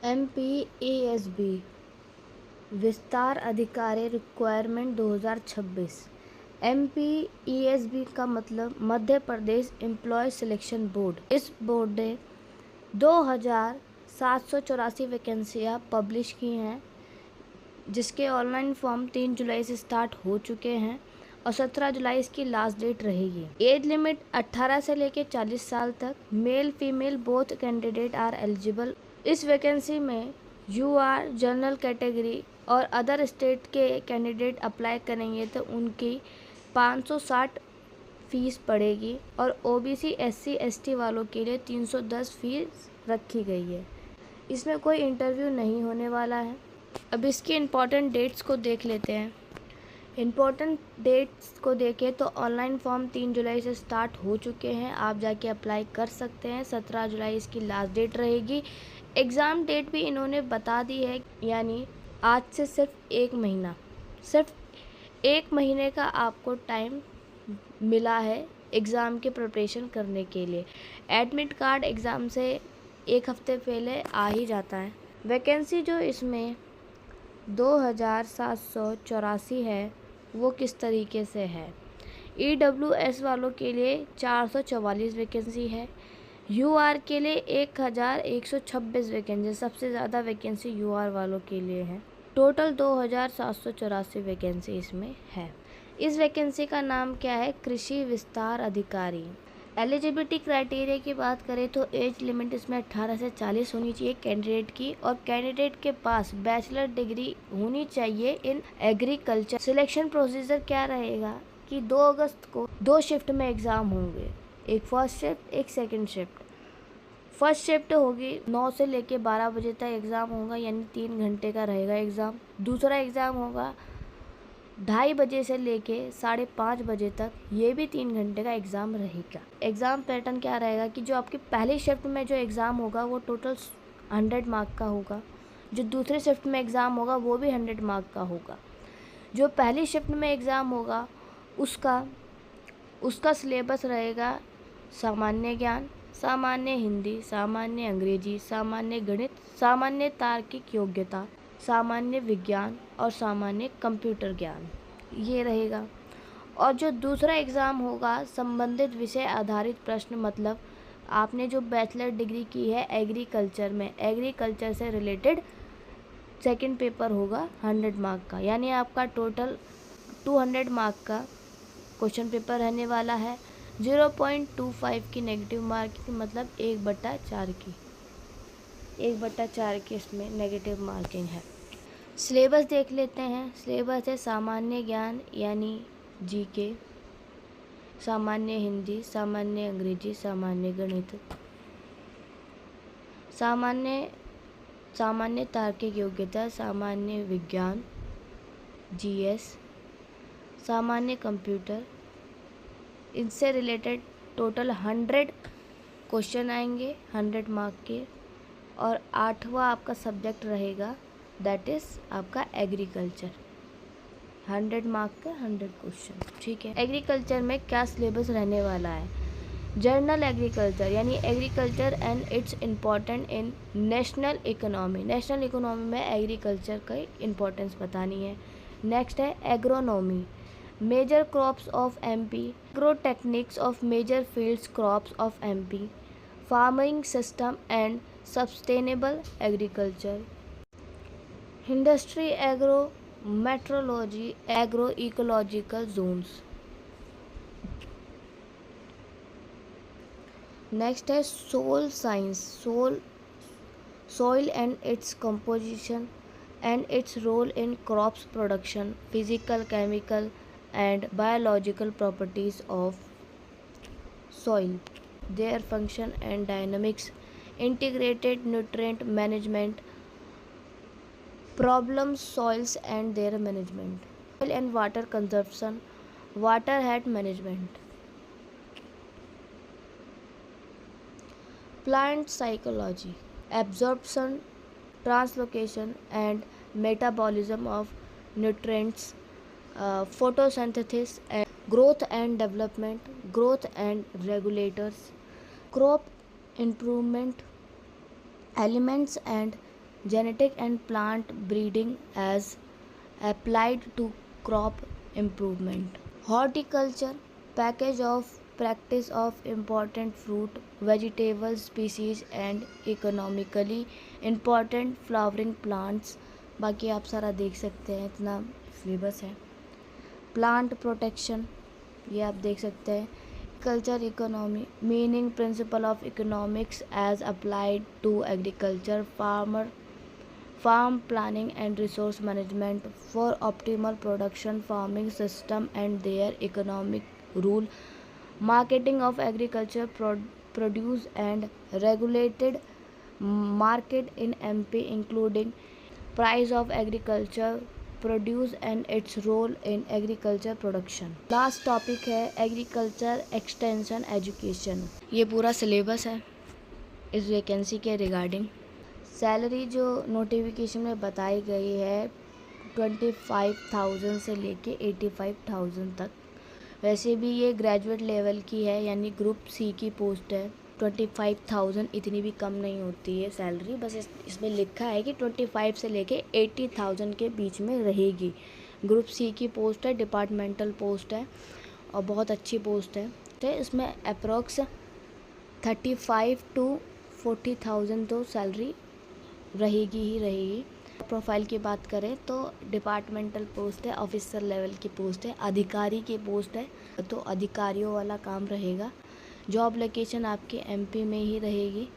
MPESB विस्तार अधिकारी requirement 2026। MPESB का मतलब Madhya Pradesh employ selection board. इस बोर्ड ने 2784 वैकेंसियाँ पब्लिश की हैं, जिसके ऑनलाइन फॉर्म 3 जुलाई से स्टार्ट हो चुके हैं और 17 जुलाई इसकी लास्ट डेट रहेगी। एज लिमिट 18 से लेकर 40 साल तक, male female both candidate are eligible. इस वैकेंसी में UR जनरल कैटेगरी और अदर स्टेट के कैंडिडेट अप्लाई करेंगे तो उनकी 560 फीस पड़ेगी और OBC SC ST वालों के लिए 310 फीस रखी गई है। इसमें कोई इंटरव्यू नहीं होने वाला है। अब इसकी इम्पॉर्टेंट डेट्स को देख लेते हैं। इम्पॉर्टेंट डेट्स को देखें तो ऑनलाइन फॉर्म 3 जुलाई से स्टार्ट हो चुके हैं, आप जाके अप्लाई कर सकते हैं। 17 जुलाई इसकी लास्ट डेट रहेगी। एग्ज़ाम डेट भी इन्होंने बता दी है, यानी आज से सिर्फ 1 महीने का आपको टाइम मिला है एग्ज़ाम की प्रिपरेशन करने के लिए। एडमिट कार्ड एग्ज़ाम से 1 हफ्ते पहले आ ही जाता है। वैकेंसी जो इसमें 2784 है वो किस तरीके से है। EWS वालों के लिए 444 वैकेंसी है। UR के लिए 1126 वैकेंसी, सबसे ज़्यादा वैकेंसी UR वालों के लिए है। टोटल 2784 वैकेंसी इसमें है। इस वैकेंसी का नाम क्या है? कृषि विस्तार अधिकारी। एलिजिबिलिटी क्राइटेरिया की बात करें तो एज लिमिट इसमें 18 से 40 होनी चाहिए कैंडिडेट की, और कैंडिडेट के पास बैचलर डिग्री होनी चाहिए इन एग्रीकल्चर। सिलेक्शन प्रोसीजर क्या रहेगा कि 2 अगस्त को 2 शिफ्ट में एग्ज़ाम होंगे, एक फर्स्ट शिफ्ट एक सेकंड शिफ्ट। फर्स्ट शिफ्ट होगी 9 से लेके 12 बजे तक एग्ज़ाम होगा, यानी 3 घंटे का रहेगा एग्ज़ाम। दूसरा एग्ज़ाम होगा 2:30 बजे से लेके 5:30 बजे तक, ये भी 3 घंटे का एग्ज़ाम रहेगा। एग्ज़ाम पैटर्न क्या रहेगा कि जो आपकी पहली शिफ्ट में जो एग्ज़ाम होगा वो टोटल 100 मार्क का होगा, जो दूसरे शिफ्ट में एग्ज़ाम होगा वो भी 100 मार्क का होगा। जो पहली शिफ्ट में एग्ज़ाम होगा उसका सिलेबस रहेगा सामान्य ज्ञान, सामान्य हिंदी, सामान्य अंग्रेजी, सामान्य गणित, सामान्य तार्किक योग्यता, सामान्य विज्ञान और सामान्य कंप्यूटर ज्ञान, ये रहेगा। और जो दूसरा एग्ज़ाम होगा संबंधित विषय आधारित प्रश्न, मतलब आपने जो बैचलर डिग्री की है एग्रीकल्चर में, एग्रीकल्चर से रिलेटेड सेकंड पेपर होगा 100 मार्क का, यानी आपका टोटल 200 मार्क का क्वेश्चन पेपर रहने वाला है। 0.25 की नेगेटिव मार्किंग, मतलब 1/4 की इसमें नेगेटिव मार्किंग है। सिलेबस देख लेते हैं। सिलेबस है सामान्य ज्ञान यानी GK, सामान्य हिंदी, सामान्य अंग्रेजी, सामान्य गणित, सामान्य तार्किक योग्यता, सामान्य विज्ञान GS, सामान्य कंप्यूटर। इनसे रिलेटेड टोटल 100 क्वेश्चन आएंगे 100 मार्क के, और 8वां आपका सब्जेक्ट रहेगा दैट इज़ आपका एग्रीकल्चर। 100 मार्क का 100 क्वेश्चन, ठीक है। एग्रीकल्चर में क्या सिलेबस रहने वाला है? जर्नल एग्रीकल्चर यानी agriculture and its important in national economy. National economy में एग्रीकल्चर का इम्पोर्टेंस बतानी है। नेक्स्ट है agronomy, major crops of MP, agro techniques of major fields crops of MP, farming system and sustainable agriculture, industry, agro meteorology, agro ecological zones. Next है soil science, soil and its composition and its role in crops production, physical, chemical and biological properties of soil, their function and dynamics, integrated nutrient management, problems soils and their management, soil and water consumption, water head management, plant psychology, absorption, translocation and metabolism of nutrients, photosynthesis and growth and development, growth and regulators, crop improvement, elements and genetic and plant breeding as applied to crop improvement. Horticulture, package of practice of important fruit, vegetable species and economically important flowering plants. बाकी आप सारा देख सकते हैं, इतना syllabus है. Plant protection, ये आप देख सकते हैं. Culture economy, meaning principle of economics as applied to agriculture, farm planning and resource management for optimal production, farming system and their economic role, marketing of agriculture produce and regulated market in MP including price of agriculture produce and its role in agriculture production. Last topic है agriculture extension education. ये पूरा syllabus है इस vacancy के regarding. Salary जो notification में बताई गई है 25,000 से लेके 85,000 तक. वैसे भी ये ग्रेजुएट लेवल की है, यानी ग्रुप सी की पोस्ट है. 25,000 इतनी भी कम नहीं होती है सैलरी, बस इसमें लिखा है कि 25 से लेके 80,000 के बीच में रहेगी. ग्रुप सी की पोस्ट है, डिपार्टमेंटल पोस्ट है और बहुत अच्छी पोस्ट है. तो इसमें अप्रोक्स 35 to 40,000 तो सैलरी रहेगी ही रहेगी. प्रोफाइल की बात करें तो डिपार्टमेंटल पोस्ट है, ऑफिसर लेवल की पोस्ट है, अधिकारी की पोस्ट है, तो अधिकारियों वाला काम रहेगा. जॉब लोकेशन आपके एमपी में ही रहेगी.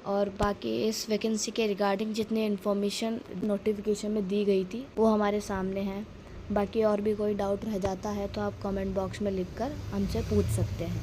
और बाकी इस वैकेंसी के रिगार्डिंग जितनी इन्फॉर्मेशन नोटिफिकेशन में दी गई थी वो हमारे सामने है. बाकी और भी कोई डाउट रह जाता है तो आप कमेंट बॉक्स में लिखकर हमसे पूछ सकते हैं.